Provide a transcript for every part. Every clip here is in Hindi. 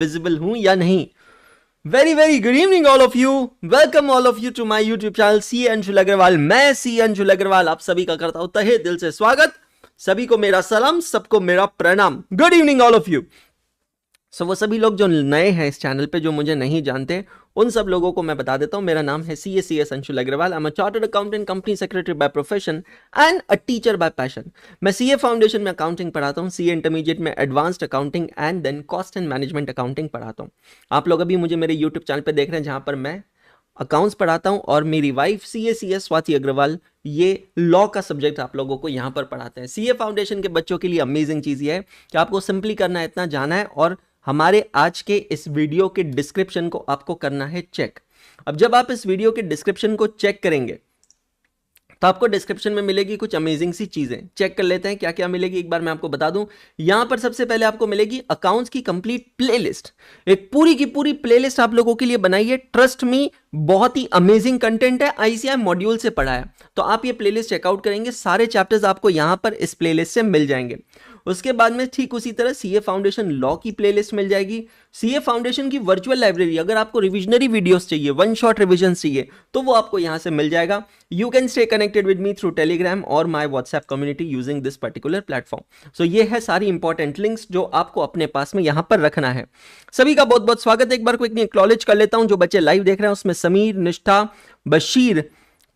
विजिबल हूं या नहीं। Very very good evening all of you, welcome all of you to my YouTube channel C Anshul Agarwal. मैं सी अंशुल अग्रवाल आप सभी का करता हूं तहे दिल से स्वागत। सभी को मेरा सलाम, सबको मेरा प्रणाम। Good evening all of you. वो सभी लोग जो नए हैं इस चैनल पे, जो मुझे नहीं जानते, उन सब लोगों को मैं बता देता हूं। मेरा नाम है CACS Anshul Agarwal. I am a chartered accountant, company secretary by profession and a teacher by passion. मैं CA फाउंडेशन में अकाउंटिंग पढ़ाता हूं, CA इंटरमीडिएट में advanced accounting and then cost and management accounting पढ़ाता हूं। आप लोग अभी मुझे मेरे यूट्यूब चैनल पर देख रहे हैं जहां पर मैं अकाउंट्स पढ़ाता हूं, और मेरी वाइफ CACS स्वाति अग्रवाल ये लॉ का सब्जेक्ट आप लोगों को यहां पर पढ़ाते हैं। CA फाउंडेशन के बच्चों के लिए अमेजिंग चीज ये है कि आपको सिंपली करना है, इतना जाना है और हमारे आज के इस वीडियो के डिस्क्रिप्शन को आपको करना है चेक। अब जब आप इस वीडियो के डिस्क्रिप्शन को चेक करेंगे तो आपको डिस्क्रिप्शन में मिलेगी कुछ अमेजिंग सी चीजें। चेक कर लेते हैं क्या क्या मिलेगी, एक बार मैं आपको बता दूं। यहां पर सबसे पहले आपको मिलेगी अकाउंट्स की कंप्लीट प्लेलिस्ट। एक पूरी की पूरी प्लेलिस्ट आप लोगों के लिए बनाई है। ट्रस्ट मी, बहुत ही अमेजिंग कंटेंट है, ICI मॉड्यूल से पढ़ा है। तो आप ये प्लेलिस्ट चेकआउट करेंगे, सारे चैप्टर्स आपको यहां पर इस प्लेलिस्ट से मिल जाएंगे। उसके बाद में ठीक उसी तरह CA फाउंडेशन लॉ की प्लेलिस्ट मिल जाएगी। CA फाउंडेशन की वर्चुअल लाइब्रेरी, अगर आपको रिविजनरी वीडियोस चाहिए, वन शॉट रिविजन चाहिए, तो वो आपको यहां से मिल जाएगा। You can stay connected with me through Telegram और my WhatsApp community using this particular platform. So ये है सारी इंपॉर्टेंट लिंक्स जो आपको अपने पास में यहां पर रखना है। सभी का बहुत बहुत स्वागत है। एक बार क्विकली एक्नॉलेज कर लेता हूं जो बच्चे लाइव देख रहे हैं, उसमें समीर, निष्ठा, बशीर,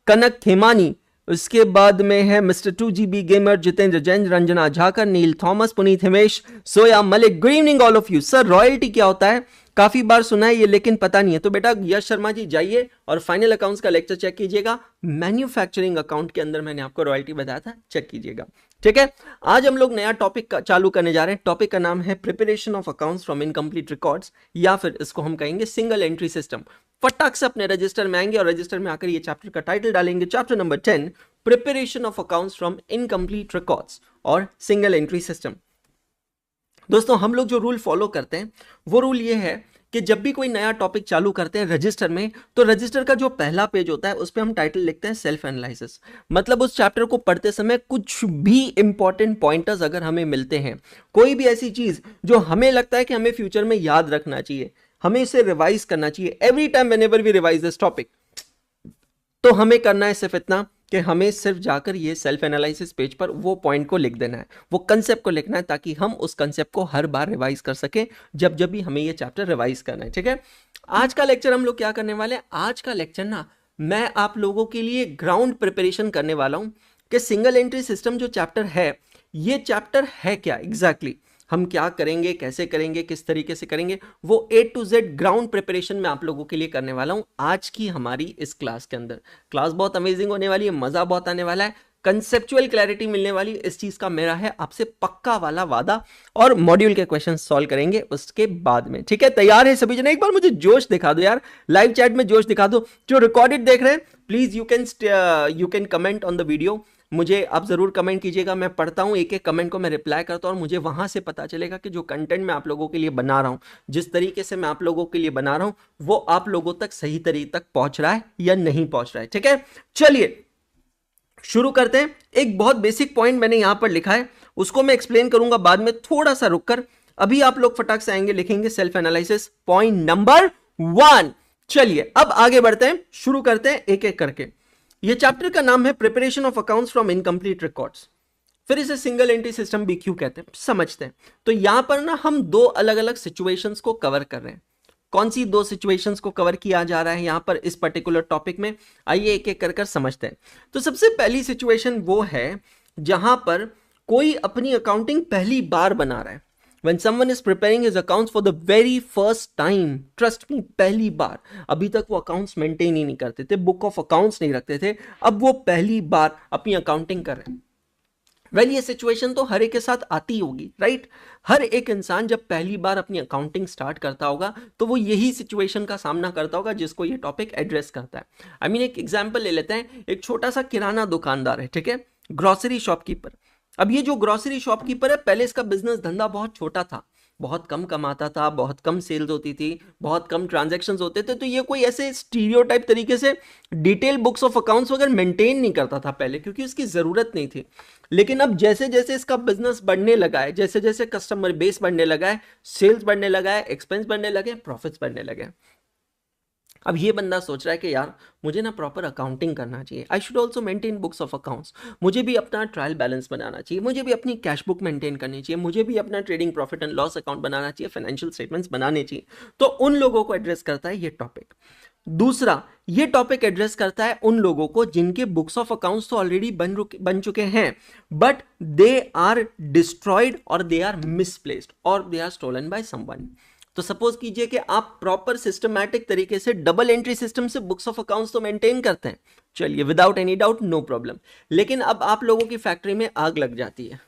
कनक, खेमानी, उसके बाद में है mister 2GB gamer, Jitendra Jain, Ranjana Jhakar, Neel Thomas, Puneet, Himesh, Soya Malik. Good evening all of you. Sir royalty क्या होता है, काफी बार सुना है ये लेकिन पता नहीं है। तो बेटा यश शर्मा जी जाइए और फाइनल अकाउंट्स का लेक्चर चेक कीजिएगा। मैन्युफैक्चरिंग अकाउंट के अंदर मैंने आपको रॉयल्टी बताया था, चेक कीजिएगा। ठीक है, आज हम लोग नया टॉपिक चालू करने जा रहे हैं। टॉपिक का नाम है preparation of accounts from incomplete records, या फिर इसको हम कहेंगे सिंगल एंट्री सिस्टम। फटाक से अपने रजिस्टर में आएंगे और रजिस्टर में आकर ये चैप्टर का टाइटल डालेंगे, chapter number 10, preparation of accounts from incomplete records और सिंगल एंट्री सिस्टम। दोस्तों हम लोग जो रूल फॉलो करते हैं वो रूल ये है कि जब भी कोई नया टॉपिक चालू करते हैं रजिस्टर में, तो रजिस्टर का जो पहला पेज होता है उस पर हम टाइटल लिखते हैं सेल्फ एनालिसिस। मतलब उस चैप्टर को पढ़ते समय कुछ भी इंपॉर्टेंट पॉइंटर्स अगर हमें मिलते हैं, कोई भी ऐसी चीज जो हमें लगता है कि हमें फ्यूचर में याद रखना चाहिए, हमें इसे रिवाइज करना चाहिए, every time whenever we revise this topic, तो हमें करना है सिर्फ इतना कि हमें सिर्फ जाकर ये सेल्फ एनालिसिस पेज पर वो पॉइंट को लिख देना है, वो कंसेप्ट को लिखना है, ताकि हम उस कंसेप्ट को हर बार रिवाइज कर सकें जब जब भी हमें ये चैप्टर रिवाइज करना है। ठीक है, आज का लेक्चर हम लोग क्या करने वाले हैं, आज का लेक्चर ना मैं आप लोगों के लिए ग्राउंड प्रिपरेशन करने वाला हूं कि सिंगल एंट्री सिस्टम जो चैप्टर है, ये चैप्टर है क्या एग्जैक्टली, हम क्या करेंगे, कैसे करेंगे, किस तरीके से करेंगे, वो A to Z ground preparation में आप लोगों के लिए करने वाला हूं आज की हमारी इस क्लास के अंदर। क्लास बहुत अमेजिंग होने वाली है, मजा बहुत आने वाला है, कंसेप्चुअल क्लैरिटी मिलने वाली, इस चीज का मेरा है आपसे पक्का वाला वादा। और मॉड्यूल के क्वेश्चन सॉल्व करेंगे उसके बाद में। ठीक है, तैयार है सभी जने? एक बार मुझे जोश दिखा दो यार, लाइव चैट में जोश दिखा दो। जो रिकॉर्डेड देख रहे हैं please you can comment on the video, मुझे आप जरूर कमेंट कीजिएगा। मैं पढ़ता हूँ, एक एक कमेंट को मैं रिप्लाई करता हूँ और मुझे वहां से पता चलेगा कि जो कंटेंट मैं आप लोगों के लिए बना रहा हूँ, जिस तरीके से मैं आप लोगों के लिए बना रहा हूँ, वो आप लोगों तक सही तरीके तक पहुंच रहा है या नहीं पहुंच रहा है। ठीक है, चलिए शुरू करते हैं। एक बहुत बेसिक पॉइंट मैंने यहां पर लिखा है, उसको मैं एक्सप्लेन करूंगा बाद में, थोड़ा सा रुककर। अभी आप लोग फटाक से आएंगे, लिखेंगे सेल्फ एनालिसिस पॉइंट नंबर 1। चलिए अब आगे बढ़ते हैं, शुरू करते हैं एक एक करके। ये चैप्टर का नाम है preparation of accounts from incomplete records, फिर इसे सिंगल एंट्री सिस्टम भी क्यों कहते हैं समझते हैं। तो यहां पर ना हम दो अलग अलग सिचुएशंस को कवर कर रहे हैं। कौन सी दो सिचुएशंस को कवर किया जा रहा है यहां पर इस पर्टिकुलर टॉपिक में, आइए एक एक कर समझते हैं। तो सबसे पहली सिचुएशन वो है जहां पर कोई अपनी अकाउंटिंग पहली बार बना रहा है। When someone is preparing his accounts for the very first time, trust me, पहली बार, अभी तक वो अकाउंट्स मेंटेन ही नहीं करते थे, बुक ऑफ अकाउंट्स नहीं रखते थे, अब वो पहली बार अपनी अकाउंटिंग कर रहे हैं। वेल ये सिचुएशन तो हर एक के साथ आती होगी, राइट? हर एक इंसान जब पहली बार अपनी अकाउंटिंग स्टार्ट करता होगा तो वो यही सिचुएशन का सामना करता होगा जिसको ये टॉपिक एड्रेस करता है। आई मीन एक एग्जांपल ले लेते हैं, एक छोटा सा किराना दुकानदार है, ठीक है, ग्रोसरी शॉपकीपर। अब ये जो ग्रोसरी शॉपकीपर है, पहले इसका बिजनेस धंधा बहुत छोटा था, बहुत कम कमाता था, बहुत कम सेल्स होती थी, बहुत कम ट्रांजैक्शंस होते थे, तो ये कोई ऐसे स्टीरियोटाइप तरीके से डिटेल बुक्स ऑफ अकाउंट्स वगैरह मेंटेन नहीं करता था पहले, क्योंकि उसकी ज़रूरत नहीं थी। लेकिन अब जैसे जैसे इसका बिजनेस बढ़ने लगा है, जैसे जैसे कस्टमर बेस बढ़ने लगा है, सेल्स बढ़ने लगा है, एक्सपेंस बढ़ने लगे, प्रॉफिट्स बढ़ने लगे, अब ये बंदा सोच रहा है कि यार मुझे ना प्रॉपर अकाउंटिंग करना चाहिए, I should also maintain books of accounts, मुझे भी अपना ट्रायल बैलेंस बनाना चाहिए, मुझे भी अपनी कैश बुक मेंटेन करनी चाहिए, मुझे भी अपना trading profit and loss account बनाना चाहिए, फाइनेंशियल स्टेटमेंट्स बनाने चाहिए। तो उन लोगों को एड्रेस करता है ये टॉपिक। दूसरा, ये टॉपिक एड्रेस करता है उन लोगों को जिनके बुक्स ऑफ अकाउंट्स तो ऑलरेडी बन चुके हैं, बट दे आर डिस्ट्रॉयड और दे आर मिसप्लेस्ड और they are stolen by someone. तो सपोज कीजिए कि आप प्रॉपर सिस्टमैटिक तरीके से डबल एंट्री सिस्टम से बुक्स ऑफ अकाउंट्स तो मेंटेन करते हैं, चलिए without any doubt no problem. लेकिन अब आप लोगों की फैक्ट्री में आग लग जाती है,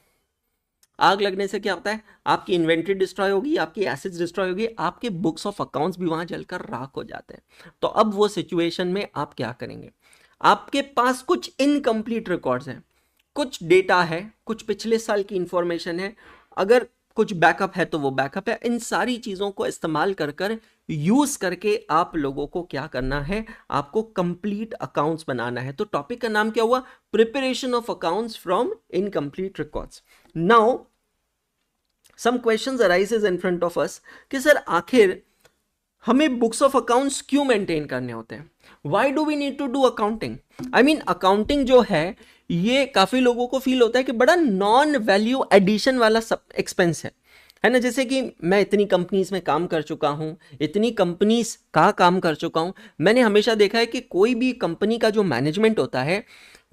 आग लगने से क्या होता है, आपकी इन्वेंट्री डिस्ट्रॉय होगी, आपकी एसेट्स डिस्ट्रॉय होगी, आपके बुक्स ऑफ अकाउंट्स भी वहां जलकर राख हो जाते हैं। तो अब वो सिचुएशन में आप क्या करेंगे, आपके पास कुछ इनकम्प्लीट रिकॉर्ड्स हैं, कुछ डेटा है, कुछ पिछले साल की इंफॉर्मेशन है, अगर कुछ बैकअप है तो वो बैकअप है, इन सारी चीजों को इस्तेमाल कर कर यूज करके आप लोगों को क्या करना है, आपको कंप्लीट अकाउंट्स बनाना है। तो टॉपिक का नाम क्या हुआ, preparation of accounts from incomplete records. Now some questions arises in front of us कि सर आखिर हमें बुक्स ऑफ अकाउंट्स क्यों मेंटेन करने होते हैं, why do we need to do accounting. I mean accounting जो है ये काफी लोगों को फील होता है कि बड़ा नॉन वैल्यू एडिशन वाला सब एक्सपेंस है ना। जैसे कि मैं इतनी कंपनीज में काम कर चुका हूं, इतनी कंपनीज का काम कर चुका हूं, मैंने हमेशा देखा है कि कोई भी कंपनी का जो मैनेजमेंट होता है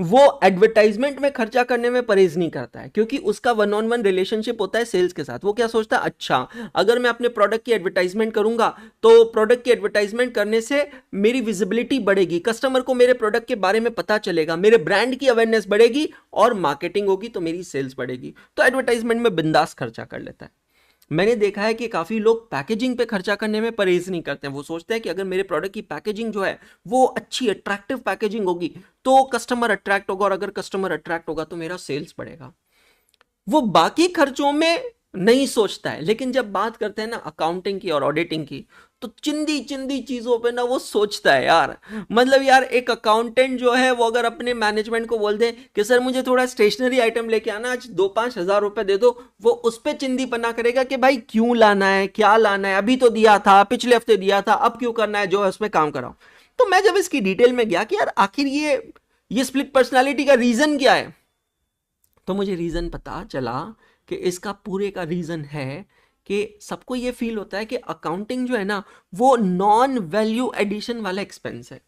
वो एडवर्टाइजमेंट में खर्चा करने में परहेज नहीं करता है, क्योंकि उसका वन ऑन वन रिलेशनशिप होता है सेल्स के साथ। वो क्या सोचता है, अच्छा अगर मैं अपने प्रोडक्ट की एडवर्टाइजमेंट करूंगा तो प्रोडक्ट की एडवर्टाइजमेंट करने से मेरी विजिबिलिटी बढ़ेगी, कस्टमर को मेरे प्रोडक्ट के बारे में पता चलेगा, मेरे ब्रांड की अवेयरनेस बढ़ेगी और मार्केटिंग होगी तो मेरी सेल्स बढ़ेगी। तो एडवर्टाइजमेंट में बिंदास खर्चा कर लेता है। मैंने देखा है कि काफ़ी लोग पैकेजिंग पे खर्चा करने में परहेज नहीं करते हैं। वो सोचते हैं कि अगर मेरे प्रोडक्ट की पैकेजिंग जो है वो अच्छी अट्रैक्टिव पैकेजिंग होगी तो कस्टमर अट्रैक्ट होगा, और अगर कस्टमर अट्रैक्ट होगा तो मेरा सेल्स बढ़ेगा। वो बाकी खर्चों में नहीं सोचता है, लेकिन जब बात करते हैं ना अकाउंटिंग की और ऑडिटिंग की तो चिंदी चिंदी चीजों पे ना वो सोचता है यार। मतलब यार एक अकाउंटेंट जो है वो अगर अपने मैनेजमेंट को बोल दे कि सर मुझे थोड़ा स्टेशनरी आइटम लेके आना, आज 2-5 हजार रुपए दे दो, वो उस पर चिंदी पना करेगा कि भाई क्यों लाना है, क्या लाना है, अभी तो दिया था, पिछले हफ्ते दिया था, अब क्यों करना है, जो है उसमें काम कराओ। तो मैं जब इसकी डिटेल में गया कि यार आखिर ये स्प्लिट पर्सनैलिटी का रीजन क्या है, तो मुझे रीजन पता चला कि इसका पूरे का रीजन है कि सबको ये फील होता है कि अकाउंटिंग जो है ना वो नॉन वैल्यू एडिशन वाला एक्सपेंस है।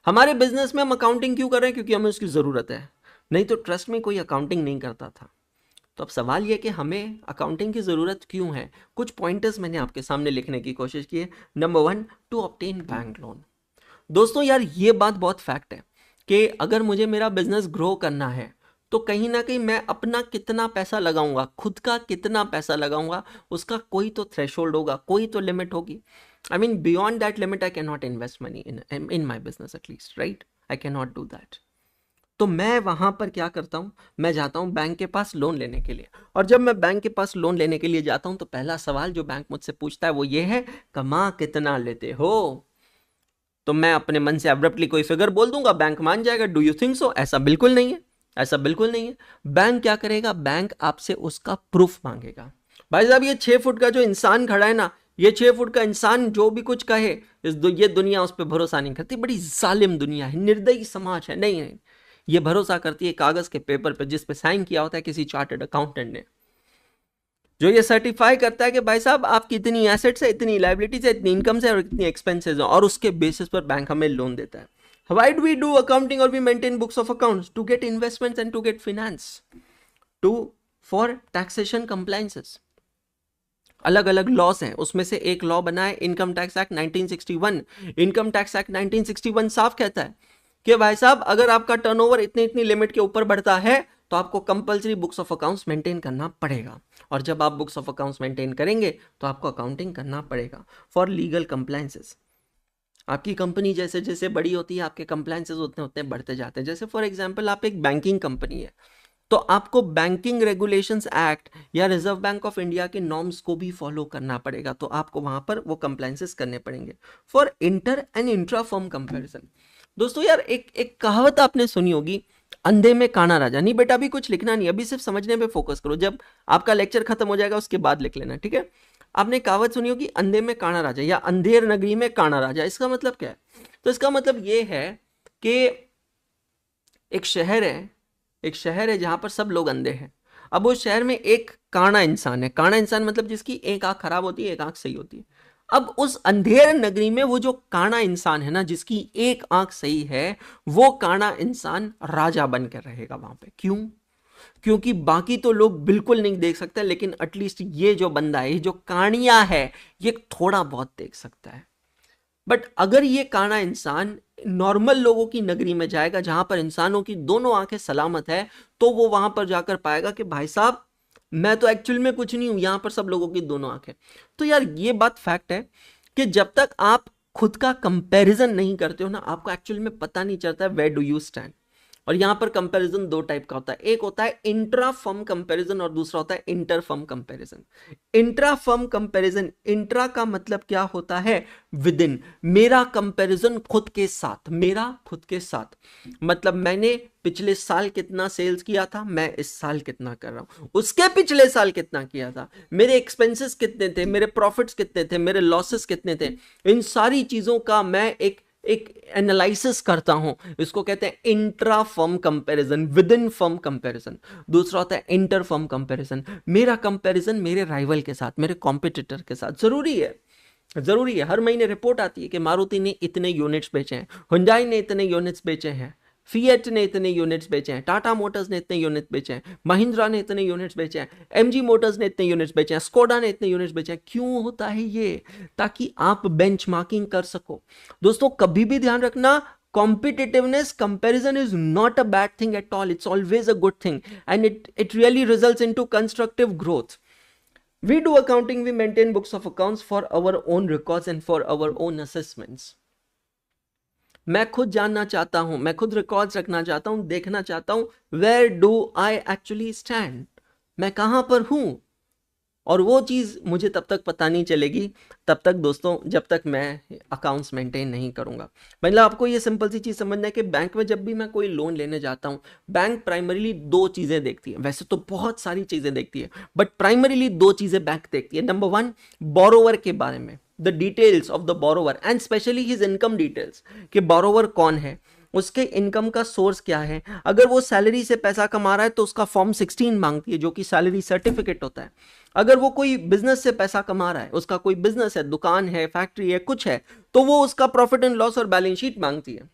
हमारे बिजनेस में हम अकाउंटिंग क्यों कर रहे हैं, क्योंकि हमें उसकी जरूरत है, नहीं तो ट्रस्ट में कोई अकाउंटिंग नहीं करता था। तो अब सवाल यह कि हमें अकाउंटिंग की जरूरत क्यों है। कुछ पॉइंटर्स मैंने आपके सामने लिखने की कोशिश की है। Number 1, to obtain bank loan. दोस्तों यार ये बात बहुत फैक्ट है कि अगर मुझे मेरा बिजनेस ग्रो करना है तो कहीं ना कहीं मैं अपना कितना पैसा लगाऊंगा, खुद का कितना पैसा लगाऊंगा, उसका कोई तो थ्रेशोल्ड होगा, कोई तो लिमिट होगी। I mean beyond that limit I can not invest money in my business at least, right, I can not do that. तो मैं वहां पर क्या करता हूं, मैं जाता हूं बैंक के पास लोन लेने के लिए। और जब मैं बैंक के पास लोन लेने के लिए जाता हूं तो पहला सवाल जो बैंक मुझसे पूछता है वो ये है, कमा कितना लेते हो। तो मैं अपने मन से अब्रप्टली कोई फिगर बोल दूंगा, बैंक मान जाएगा। Do you think so? ऐसा बिल्कुल नहीं है, ऐसा बिल्कुल नहीं है। बैंक क्या करेगा, बैंक आपसे उसका प्रूफ मांगेगा। भाई साहब ये 6 फुट का जो इंसान खड़ा है ना, ये 6 फुट का इंसान जो भी कुछ कहे ये दुनिया उस पर भरोसा नहीं करती, बड़ी जालिम दुनिया है, निर्दयी समाज है। नहीं नहीं, ये भरोसा करती है कागज के पेपर पर जिस पे साइन किया होता है किसी चार्टर्ड अकाउंटेंट ने, जो ये सर्टिफाई करता है कि भाई साहब आपकी इतनी एसेट्स है, इतनी लायबिलिटीज है, इतनी इनकम्स है और इतनी एक्सपेंसेस है, और उसके बेसिस पर बैंक हमें लोन देता है। Why do we do accounting or we maintain books of accounts? To get investments and to get finance. For taxation compliances. अलग अलग लॉस हैं, उसमें से एक लॉ बना है income tax act 1961। Income tax act 1961 साफ कहता है कि भाई साहब अगर आपका टर्नओवर इतनी इतनी लिमिट के ऊपर बढ़ता है तो आपको compulsory books of accounts maintain करना पड़ेगा। और जब आप बुक्स ऑफ अकाउंट्स मेंटेन करेंगे तो आपको अकाउंटिंग करना पड़ेगा फॉर लीगल कंप्लायंसेस। आपकी कंपनी जैसे जैसे बड़ी होती है आपके कंप्लायंसेस उतने उतने बढ़ते जाते हैं। जैसे फॉर एग्जांपल आप एक बैंकिंग कंपनी है तो आपको बैंकिंग रेगुलेशंस एक्ट या रिजर्व बैंक ऑफ इंडिया के नॉर्म्स को भी फॉलो करना पड़ेगा, तो आपको वहां पर वो कंप्लायंसेस करने पड़ेंगे for inter and intra firm comparison. दोस्तों यार एक कहावत आपने सुनी होगी, अंधे में काना राजा। नहीं बेटा अभी कुछ लिखना नहीं, अभी सिर्फ समझने पे फोकस करो, जब आपका लेक्चर खत्म हो जाएगा उसके बाद लिख लेना, ठीक है। आपने कहावत सुनी होगी अंधे में काना राजा या अंधेर नगरी में काना राजा। इसका मतलब क्या है? तो इसका मतलब ये है कि एक शहर है जहां पर सब लोग अंधे हैं। अब उस शहर में एक काना इंसान है। काना इंसान मतलब जिसकी एक आंख खराब होती है, एक आंख सही होती है। अब उस अंधेर नगरी में वो जो काना इंसान है ना, जिसकी एक आंख सही है, वो काना इंसान राजा बनकर रहेगा वहां पे। क्यों? क्योंकि बाकी तो लोग बिल्कुल नहीं देख सकते, लेकिन एटलीस्ट ये जो बंदा है, ये जो कानिया है, ये थोड़ा बहुत देख सकता है। बट अगर ये काना इंसान नॉर्मल लोगों की नगरी में जाएगा, जहां पर इंसानों की दोनों आंखें सलामत है, तो वो वहां पर जाकर पाएगा कि भाई साहब मैं तो एक्चुअल में कुछ नहीं हूं, यहां पर सब लोगों की दोनों आंखें। तो यार ये बात फैक्ट है कि जब तक आप खुद का कंपैरिजन नहीं करते हो ना, आपको एक्चुअल में पता नहीं चलता है वेयर डू यू स्टैंड। और यहां पर कंपैरिजन दो टाइप का होता है, एक होता है इंट्रा फर्म कंपैरिजन और दूसरा होता है inter firm comparison. Intra firm comparison, intra का मतलब क्या होता है? With in. मेरा कंपैरिजन खुद के साथ, मेरा खुद के साथ मतलब मैंने पिछले साल कितना सेल्स किया था, मैं इस साल कितना कर रहा हूं, उसके पिछले साल कितना किया था, मेरे एक्सपेंसेस कितने थे, मेरे प्रॉफिट्स कितने थे, मेरे लॉसेस कितने थे, इन सारी चीजों का मैं एक एनालिसिस करता हूं। इसको कहते हैं intra firm comparison, with in firm comparison. दूसरा होता है इंटर फर्म कंपैरिजन, मेरा कंपैरिजन मेरे राइवल के साथ, मेरे कॉम्पिटिटर के साथ। जरूरी है, हर महीने रिपोर्ट आती है कि मारुति ने इतने यूनिट्स बेचे हैं, हुंडई ने इतने यूनिट्स बेचे हैं, फिएट ने इतने यूनिट्स बेचे हैं, टाटा मोटर्स ने इतने यूनिट्स बेचे हैं, महिंद्रा ने इतने यूनिट्स बेचे हैं, एमजी मोटर्स ने इतने यूनिट्स बेचे हैं, स्कोडा ने इतने यूनिट्स बेचे हैं। क्यों होता है ये? ताकि आप बेंचमार्किंग कर सको। दोस्तों कभी भी ध्यान रखना, competitiveness, comparison is not a bad thing at all. It's always a good thing, and it really results into constructive growth. We do accounting, we maintain books of accounts for our own records and for our own assessments. मैं खुद जानना चाहता हूं, मैं खुद रिकॉर्ड्स रखना चाहता हूं, देखना चाहता हूं where do I actually stand, मैं कहां पर हूं। और वो चीज़ मुझे तब तक पता नहीं चलेगी, तब तक दोस्तों जब तक मैं अकाउंट्स मेंटेन नहीं करूंगा। मतलब आपको ये सिंपल सी चीज़ समझना है कि बैंक में जब भी मैं कोई लोन लेने जाता हूं, बैंक प्राइमरीली दो चीज़ें देखती है। वैसे तो बहुत सारी चीज़ें देखती है, बट प्राइमरीली दो चीज़ें बैंक देखती है। नंबर वन, बोरोवर के बारे में, the details of the borrower and specially his income details, कि बोरोवर कौन है, उसके इनकम का सोर्स क्या है। अगर वो सैलरी से पैसा कमा रहा है तो उसका फॉर्म 16 मांगती है, जो कि सैलरी सर्टिफिकेट होता है। अगर वो कोई बिजनेस से पैसा कमा रहा है, उसका कोई बिजनेस है, दुकान है, फैक्ट्री है, कुछ है, तो वो उसका प्रॉफिट एंड लॉस और बैलेंस शीट मांगती है,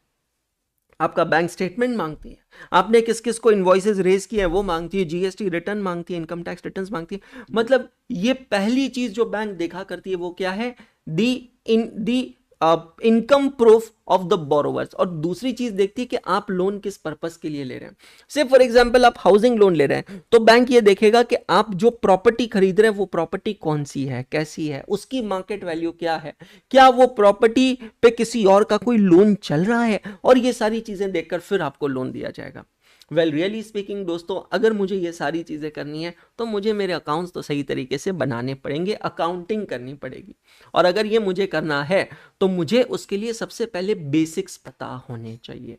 आपका बैंक स्टेटमेंट मांगती है, आपने किस किस को इनवॉइसेस रेज किए हैं वो मांगती है, जीएसटी रिटर्न मांगती है, इनकम टैक्स रिटर्न मांगती है। मतलब ये पहली चीज जो बैंक देखा करती है वो क्या है? The income proof of the borrowers. और दूसरी चीज देखती है कि आप लोन किस पर्पस के लिए ले रहे हैं। से फॉर एग्जांपल आप हाउसिंग लोन ले रहे हैं, तो बैंक ये देखेगा कि आप जो प्रॉपर्टी खरीद रहे हैं वो प्रॉपर्टी कौन सी है, कैसी है, उसकी मार्केट वैल्यू क्या है, क्या वो प्रॉपर्टी पे किसी और का कोई लोन चल रहा है, और ये सारी चीजें देखकर फिर आपको लोन दिया जाएगा। वेल रियली स्पीकिंग दोस्तों, अगर मुझे ये सारी चीज़ें करनी है तो मुझे मेरे अकाउंट्स तो सही तरीके से बनाने पड़ेंगे, अकाउंटिंग करनी पड़ेगी। और अगर ये मुझे करना है तो मुझे उसके लिए सबसे पहले बेसिक्स पता होने चाहिए।